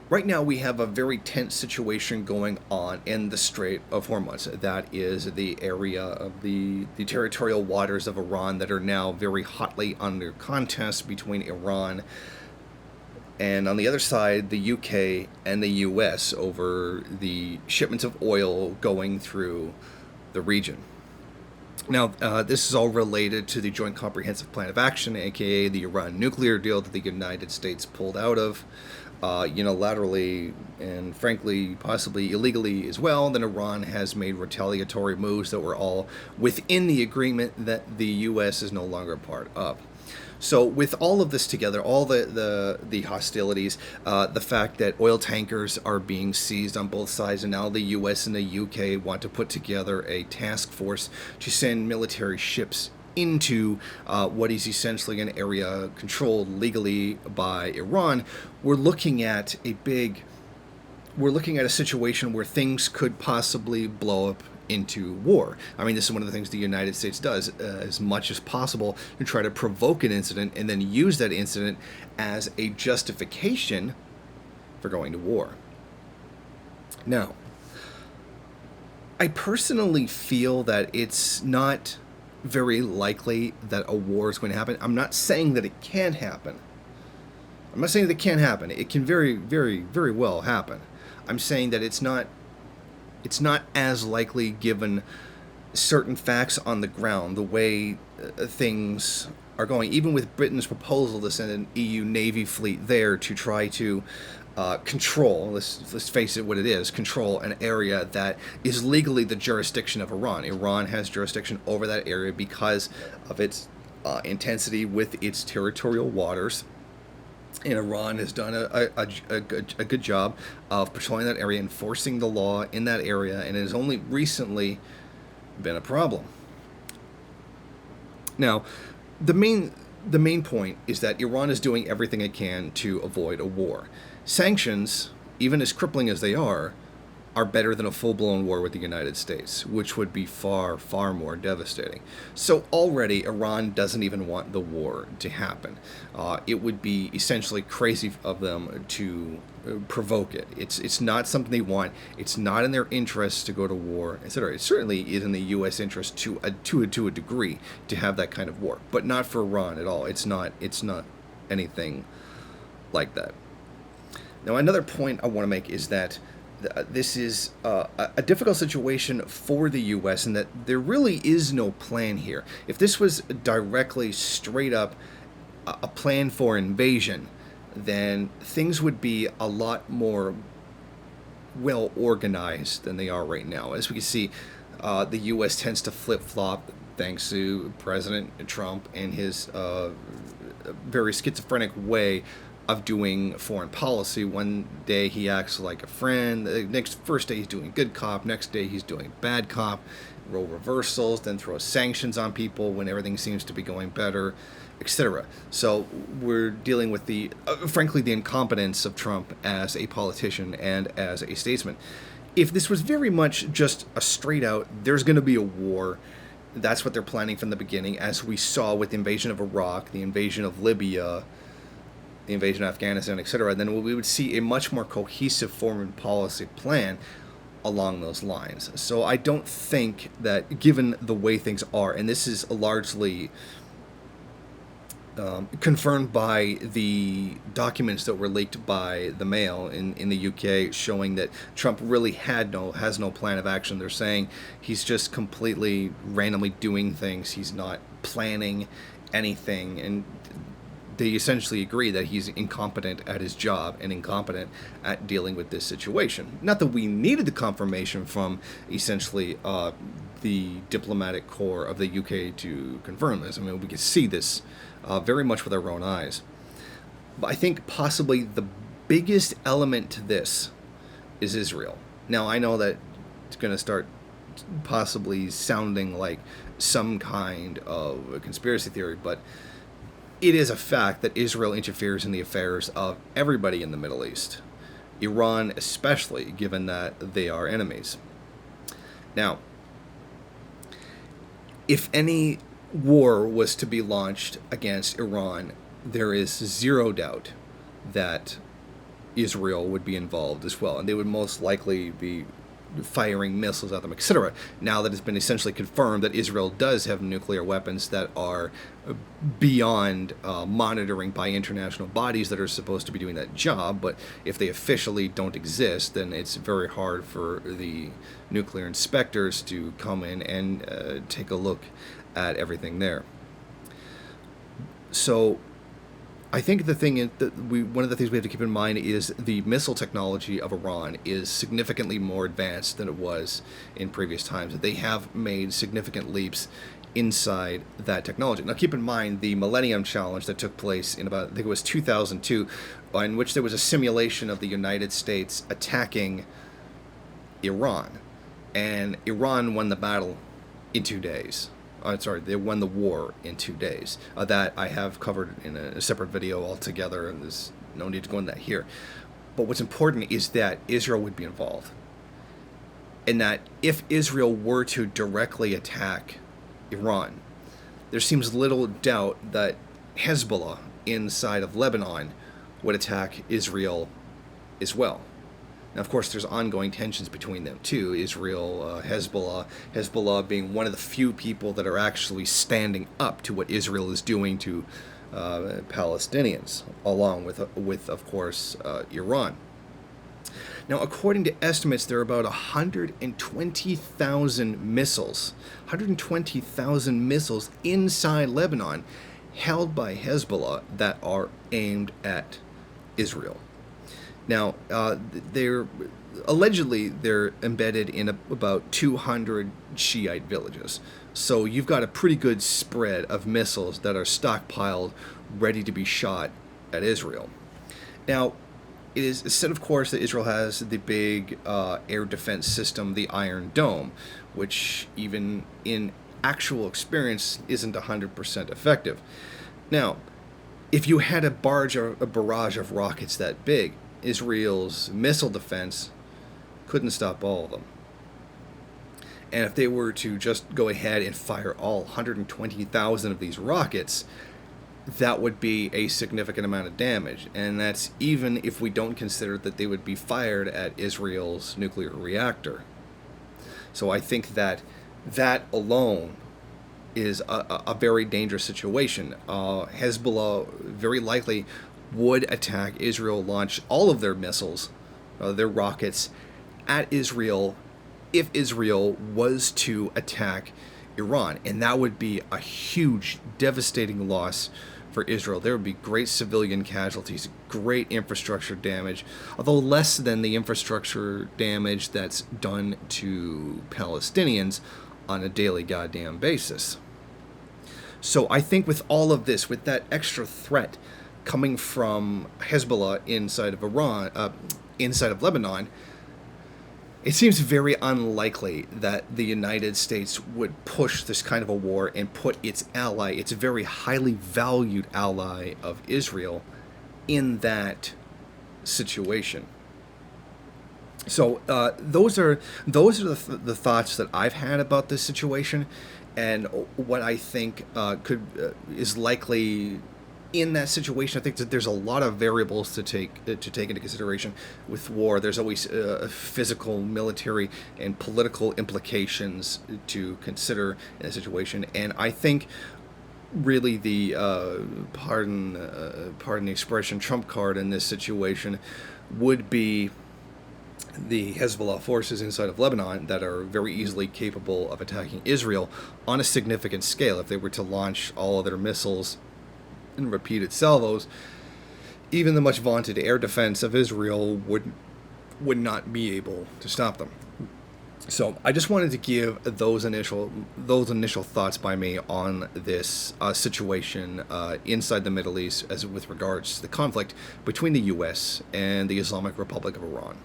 Right now, we have a very tense situation going on in the Strait of Hormuz. That is the area of the territorial waters of Iran that are now very hotly under contest between Iran and, on the other side, the UK and the US over the shipments of oil going through the region. Now, this is all related to the Joint Comprehensive Plan of Action, aka the Iran nuclear deal that the United States pulled out of unilaterally and, frankly, possibly illegally as well. Then Iran has made retaliatory moves that were all within the agreement that the U.S. is no longer a part of. So, with all of this together, all the hostilities, the fact that oil tankers are being seized on both sides, and now the U.S. and the U.K. want to put together a task force to send military ships into what is essentially an area controlled legally by Iran, we're looking at a situation where things could possibly blow up into war. I mean, this is one of the things the United States does as much as possible to try to provoke an incident and then use that incident as a justification for going to war. Now, I personally feel that it's not very likely that a war is going to happen. I'm not saying that it can't happen. I'm not saying that it can't happen. It can very, very, very well happen. I'm saying that it's not as likely given certain facts on the ground, the way things are going. Even with Britain's proposal to send an EU Navy fleet there to try to control, let's face it what it is, control an area that is legally the jurisdiction of Iran. Iran has jurisdiction over that area because of its intensity with its territorial waters. And Iran has done a good job of patrolling that area, enforcing the law in that area, and it has only recently been a problem. Now, the main point is that Iran is doing everything it can to avoid a war. Sanctions, even as crippling as they are better than a full-blown war with the United States, which would be far, far more devastating. So already Iran doesn't even want the war to happen. It would be essentially crazy of them to provoke it. It's not something they want. It's not in their interest to go to war, etc. It certainly is in the U.S. interest to a degree to have that kind of war, but not for Iran at all. It's not anything like that. Now, another point I want to make is that this is a difficult situation for the U.S. and that there really is no plan here. If this was directly, straight up, a plan for invasion, then things would be a lot more well organized than they are right now. As we can see, the U.S. tends to flip-flop thanks to President Trump and his very schizophrenic way of doing foreign policy. One day he acts like a friend. The first day he's doing good cop. Next day he's doing bad cop. Role reversals, then throw sanctions on people when everything seems to be going better, etc. So we're dealing with frankly, the incompetence of Trump as a politician and as a statesman. If this was very much just a straight out, there's going to be a war, that's what they're planning from the beginning, as we saw with the invasion of Iraq, the invasion of Libya, the invasion of Afghanistan, etc., then we would see a much more cohesive foreign policy plan along those lines. So I don't think that, given the way things are, and this is largely confirmed by the documents that were leaked by the Mail in the UK, showing that Trump really has no plan of action. They're saying he's just completely randomly doing things. He's not planning anything, and they essentially agree that he's incompetent at his job and incompetent at dealing with this situation. Not that we needed the confirmation from essentially the diplomatic corps of the UK to confirm this. I mean, we could see this very much with our own eyes. But I think possibly the biggest element to this is Israel. Now, I know that it's going to start possibly sounding like some kind of a conspiracy theory, but it is a fact that Israel interferes in the affairs of everybody in the Middle East, Iran especially, given that they are enemies. Now, if any war was to be launched against Iran, there is zero doubt that Israel would be involved as well, and they would most likely be firing missiles at them, etc. Now that it's been essentially confirmed that Israel does have nuclear weapons that are beyond monitoring by international bodies that are supposed to be doing that job, but if they officially don't exist, then it's very hard for the nuclear inspectors to come in and take a look at everything there. So I think the thing is that one of the things we have to keep in mind is the missile technology of Iran is significantly more advanced than it was in previous times. They have made significant leaps inside that technology. Now, keep in mind the Millennium Challenge that took place in about, I think it was 2002, in which there was a simulation of the United States attacking Iran, and Iran won the battle in 2 days. They won the war in 2 days. That I have covered in a separate video altogether, and there's no need to go into that here. But what's important is that Israel would be involved. And that if Israel were to directly attack Iran, there seems little doubt that Hezbollah inside of Lebanon would attack Israel as well. Now, of course, there's ongoing tensions between them too. Israel, Hezbollah being one of the few people that are actually standing up to what Israel is doing to Palestinians, along with of course, Iran. Now, according to estimates, there are about 120,000 missiles, 120,000 missiles inside Lebanon, held by Hezbollah that are aimed at Israel. Now, they're embedded in about 200 Shiite villages. So you've got a pretty good spread of missiles that are stockpiled, ready to be shot at Israel. Now, it is said, of course, that Israel has the big air defense system, the Iron Dome, which even in actual experience isn't 100% effective. Now, if you had a barrage of rockets that big, Israel's missile defense couldn't stop all of them. And if they were to just go ahead and fire all 120,000 of these rockets, that would be a significant amount of damage. And that's even if we don't consider that they would be fired at Israel's nuclear reactor. So I think that alone is a very dangerous situation. Hezbollah very likely would attack Israel, launch all of their missiles, their rockets, at Israel if Israel was to attack Iran. And that would be a huge, devastating loss for Israel. There would be great civilian casualties, great infrastructure damage, although less than the infrastructure damage that's done to Palestinians on a daily goddamn basis. So I think with all of this, with that extra threat coming from Hezbollah inside of Lebanon, it seems very unlikely that the United States would push this kind of a war and put its ally, its very highly valued ally of Israel, in that situation. So those are the thoughts that I've had about this situation, and what I think is likely in that situation. I think that there's a lot of variables to take into consideration with war. There's always physical, military, and political implications to consider in a situation. And I think really the pardon the expression, trump card in this situation would be the Hezbollah forces inside of Lebanon that are very easily capable of attacking Israel on a significant scale. If they were to launch all of their missiles and repeated salvos, even the much vaunted air defense of Israel would not be able to stop them. So I just wanted to give those initial thoughts by me on this situation inside the Middle East as with regards to the conflict between the U.S. and the Islamic Republic of Iran.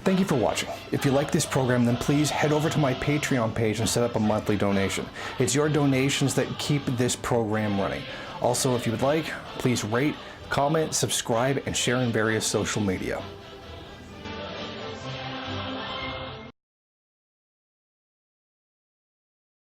Thank you for watching. If you like this program, then please head over to my Patreon page and set up a monthly donation. It's your donations that keep this program running. Also, if you would like, please rate, comment, subscribe, and share in various social media.